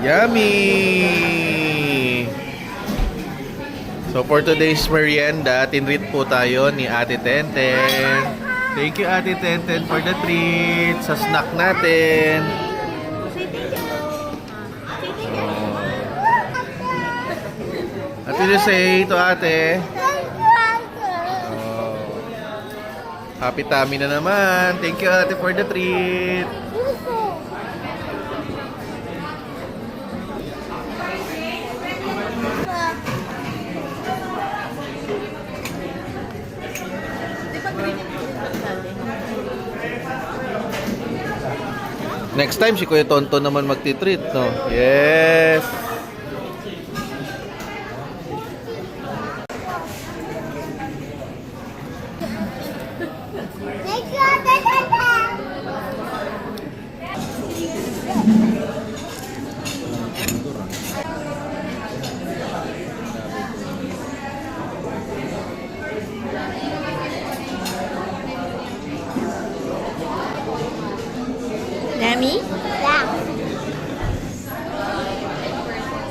Yummy! So for today's merienda, tinreat po tayo ni Ate Tenten. Thank you Ate Tenten for the treat sa snack natin. What did you say to Ate? Happy tummy na naman. Thank you Ate for the treat. Next time si Kuya Tonton naman magti-treat, no? Yes. Yummy? Yeah.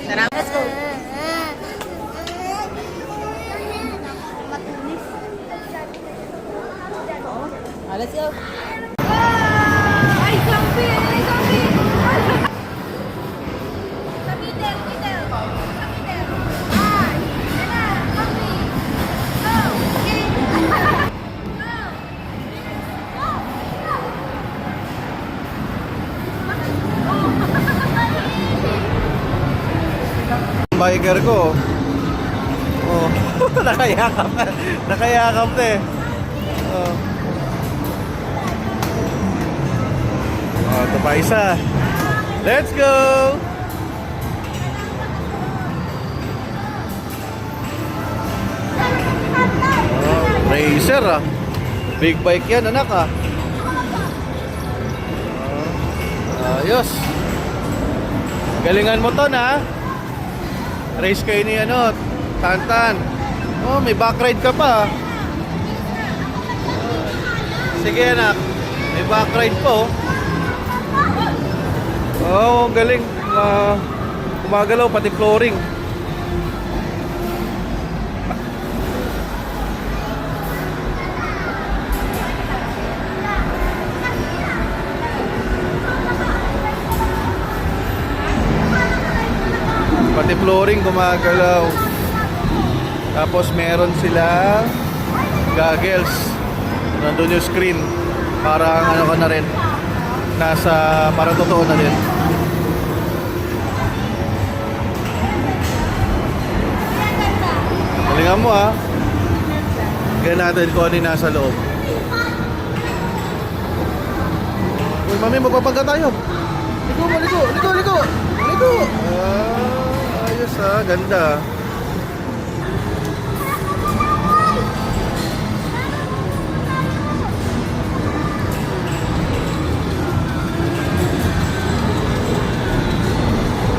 Sarap. Let's go. Let's go. Ay, zombie! Ay, zombie! Sa middle, middle. Sa middle. Ay, yan na, zombie. Go! Biker ko. Oh, nakayakap. Nakayakap na eh. Oh. Oh, ito pa isa. Let's go! Oh, racer ah. Big bike yan anak ah. Oh, ayos. Galingan mo to na. Race kayo ni ano, Tantan. Oh, may backride ka pa. Sige anak, may backride po. Oh, galing. Gumagalaw pati flooring. Pati flooring gumagalaw. Tapos meron silang goggles. Nandun yung screen. Parang ano ka na rin. Parang totoo na rin. Galingan mo ah. Tignan natin kung ano yung nasa loob. Uy, mami, magpapagka tayo. Ligo mo, ligo, ligo, ligo. Ligo. Ayos ah, ganda.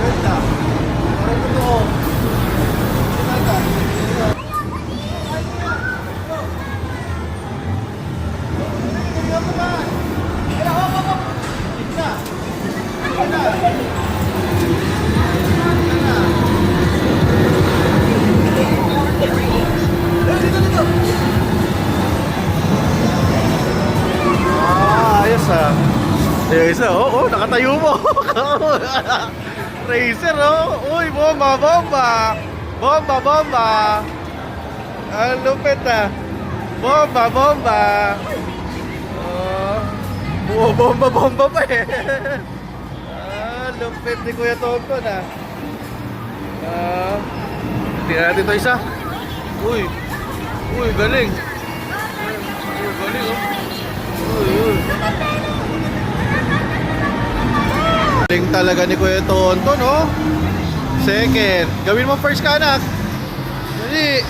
Ganda. Parang totoo. Ayos ah. Ayos ah. Oh, nakatayo mo. Racer oh. Uy, bomba, bomba. Bomba, bomba. Ang lupit ah. Bomba, bomba. Oh, bomba, bomba pa eh. Lupit ni Kuya Tonton ah. Tingnan natin ito isa. Uy. Uy, galing. Uy, galing oh. Uy, uy. Galing talaga ni Kuya Tonton oh. Second. Gawin mo first ka anak. Dali.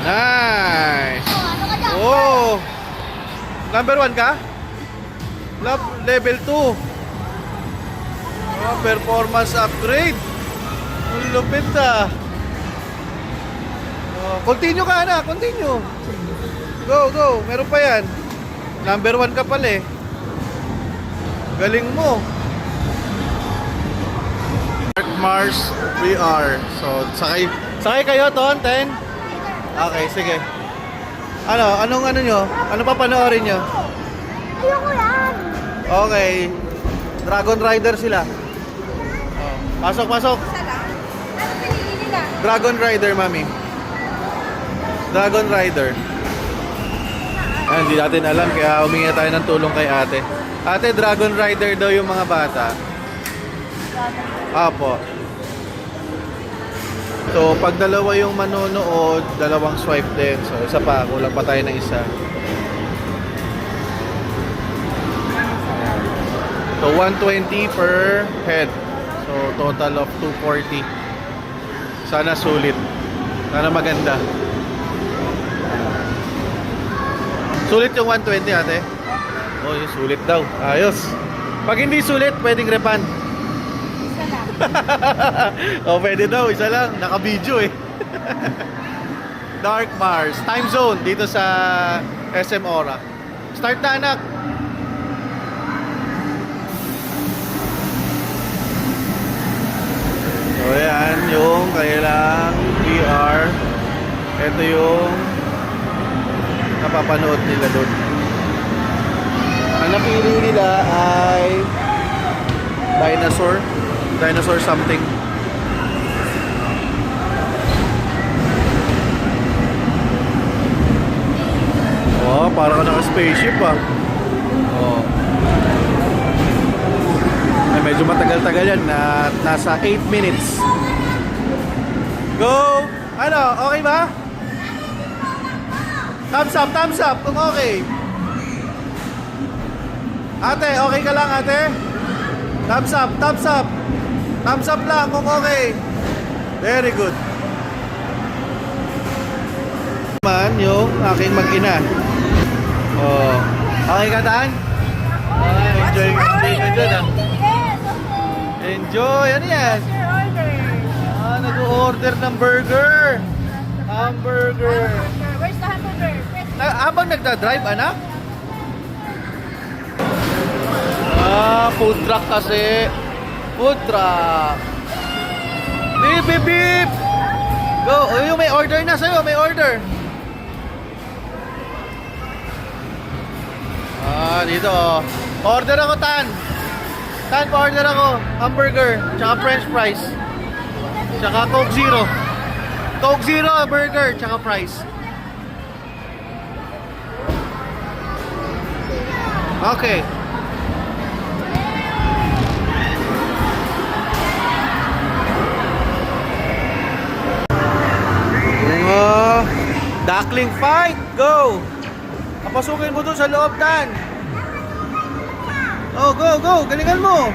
Nice. Oh. Number 1 ka? Level 2. Oh, performance upgrade. Ang lupit ah. Oh, continue ka na, continue. Go, go. Meron pa yan. Number 1 ka pala eh. Galing mo. Dark Mars VR. So, sakay kayo, Ton? 10? Okay, sige. Anong ano nyo? Ano pa panoorin nyo? Ayoko yan. Okay. Dragon Rider sila. Oh. Pasok, pasok. Isa lang. Ano pinili nila? Dragon Rider, mami. Dragon Rider. Ay, hindi natin alam, kaya humingi tayo ng tulong kay ate. Ate, Dragon Rider daw yung mga bata. Apo. So, pag dalawa yung manonood, dalawang swipe din. So, isa pa, kulang pa tayo ng isa. So, 120 per head. So, total of 240. Sana sulit. Sana maganda. Sulit yung 120, ate? Oh, yung sulit daw. Ayos. Pag hindi sulit, pwedeng refund. Isa lang. Oh, pwede daw. Isa lang. Naka-video eh. Dark Mars. Time zone dito sa SM Ora. Start na, anak. So, yan yung kailang VR. Ito yung napapanood nila doon. Ang napili nila ay dinosaur something. Oh, parang ka naka-spaceship ah. Oh. Ay, medyo matagal-tagal yan na nasa 8 minutes. Go! Ano, okay ba? Thumbs up kung okay. Ate, okay ka lang ate? Thumbs up. Thumbs up lang kung okay. Very good. Man, yung aking mag-ina. Oh. Okay ka, Tan? Enjoy ka dyan ah. Yes, okay. Enjoy, ano yan? What's your order? Nag-order ng burger. Hamburger. Where's the hamburger? Habang nagda-drive, anak? Food truck kasi. Food truck. Beep, beep, beep. Go. Oh, yung may order na sa'yo. May order. Dito. Order ako, Tan. Tan, pa-order ako. Hamburger. Tsaka french fries. Tsaka Coke Zero. Coke Zero, burger, tsaka fries. Okay. Duckling fight, go! Papasukin mo dun sa loob, Tan. Oh, go! Galingan mo!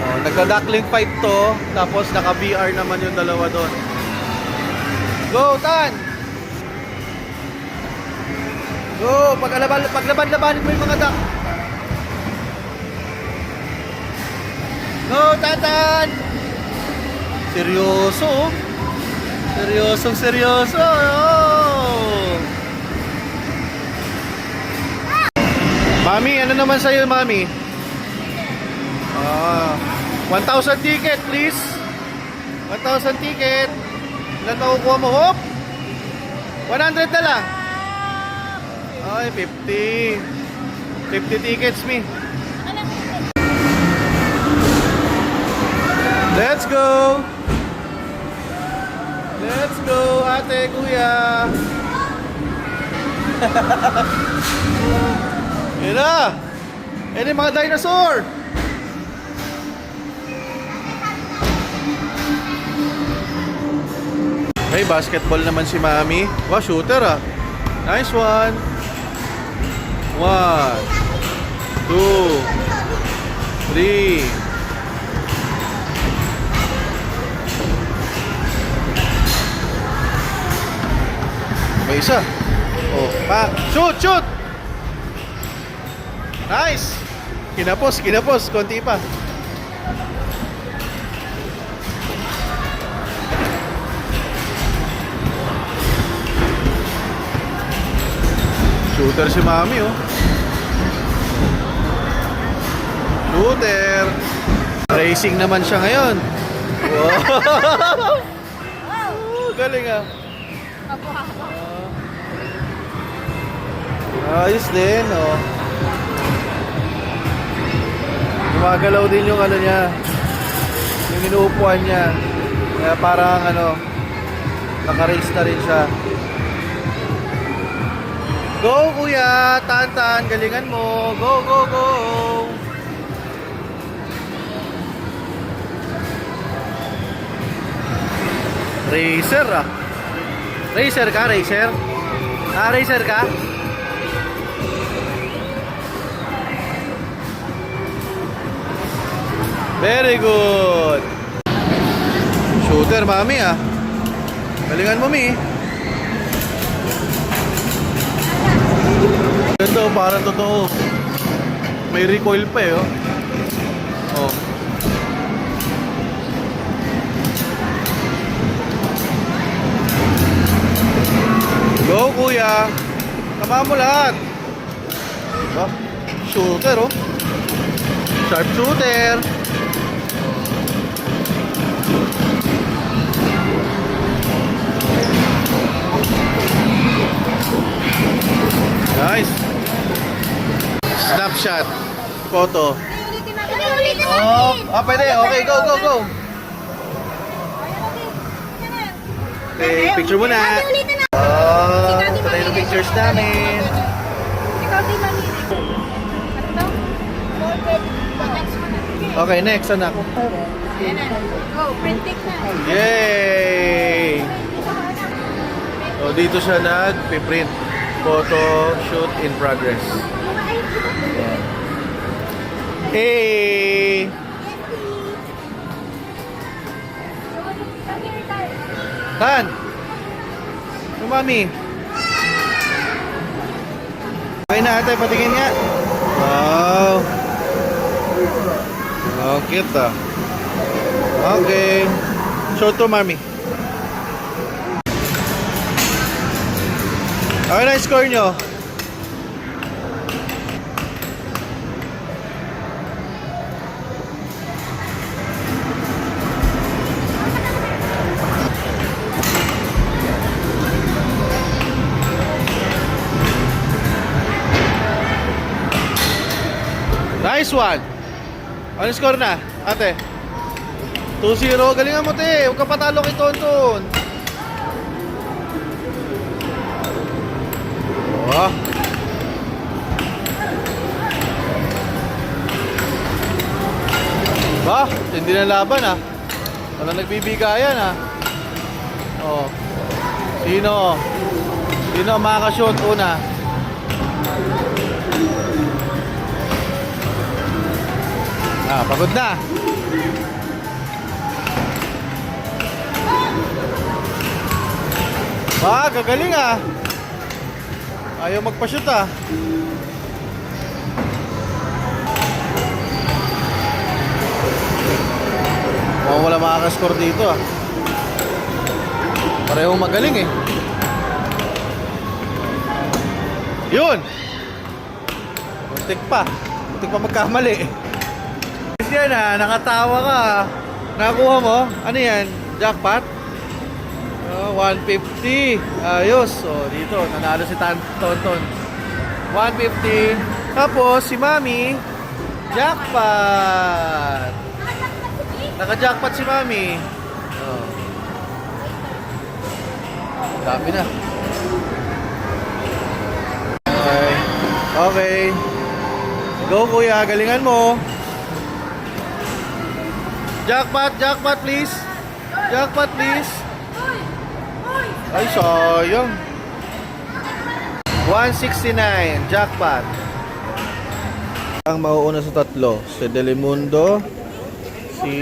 Oh, nagka-duckling fight to, tapos naka-VR naman yung dalawa doon. Go, Tan! Go! Paglaban-labanin mo yung mga duck. Go, Tan! Seryoso, oh. Seryoso. Oh. Mami, ano naman sa'yo, Mami? 1,000 ticket, please. 1,000 ticket. Ilan nakukuha mo? Hop! 100 na lang. Ay, 50. 50 tickets, me. Let's go! Let's go, ate, kuya. Yan na. Yan yung mga dinosaur. May basketball naman si Mami. Wow, shooter ah. Nice one. 1, 2, 3. May isa. Oh, pa. Shoot! Nice. Kinapos. Konti pa. Shooter si Mami, oh. Shooter. Racing naman siya ngayon. Wow. Oh, galing ah. Ayos din, oh. Gumagalaw din yung ano niya. Yung inuupuan niya. Kaya parang ano, naka-race na rin siya. Go kuya, tahan-tahan, galingan mo. Go, go, go. Racer ah. Racer ka, racer? Ah, racer ka? Very good. Shooter, Mami ah. Galingan mo, Mi. Ganda, parang totoo. May recoil pa eh, oh. Oh. Go, kuya. Tama mo lahat. Oh, shooter, oh. Sharp shooter. Nice. Snapshot. Photo. Ulitin mo. Oh, pwede. Okay, go, go, go. Okay, picture muna. Ulitin na. Oh, pala yung pictures namin. Ikaw din mami. Ano? Okay, next, anak. Ayan na. Go, print pic na. Yay! So, dito siya nag-print. Photo shoot in progress. Ayan. Hey! Han! Yung mami. Okay na ate, patingin nga. Wow! Oh, cute ah. Okay. Show to mami. Okay na score nyo. Nice one. Ano score na, ate? 2-0. Galingan mo, te. Huwag ka patalo kay Tonton. Oh. Ba, hindi na laban ah. Walang nagbibigayan ah. Oh. Sino? Sino ang makakashoot una? Ah, pagod na. Ah, gagaling ah. Ayaw magpa-shoot ah. Mukhang wala makakascore dito ah. Parehong magaling eh. Yun! Muntik pa. Muntik pa magkamali. Yan ah, nakatawa ka ah. Nakakuha mo? Ano yan? Jackpot? 150. Ayos. So, dito, nanalo si Tonton. 150. Tapos, si Mami, jackpot. Naka-jackpot si Mami. Oh. Dami na. Okay. Okay. Go, kuya. Galingan mo. Jackpot, jackpot, please. Jackpot, please. Ay, sayang. 169, jackpot. Ang mauuna sa tatlo, si Delimundo, si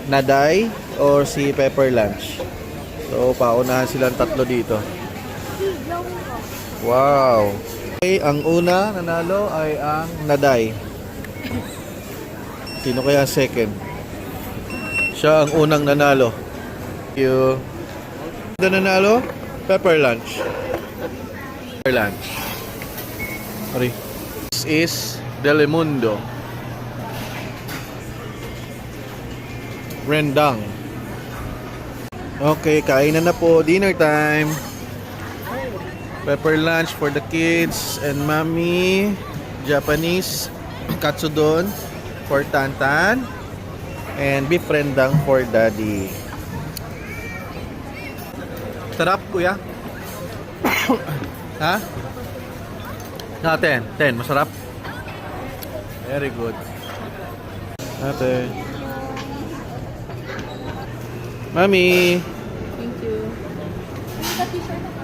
Naday, or si Pepper Lunch. So, paunahan silang tatlo dito. Wow. Okay, ang una nanalo ay ang Naday. Sino kaya ang second? Siya ang unang nanalo. Thank you. Nanalo? Pepper Lunch. Pepper Lunch. Sorry. This is Delimundo. Rendang. Okay, kainan na po. Dinner time. Pepper lunch for the kids and mommy. Japanese katsudon for Tantan. And beef rendang for daddy. Sarap, kuya. Ha? Ah, 10. 10. Masarap. Very good. Ate. Mami. Thank you. Sa t-shirt ako.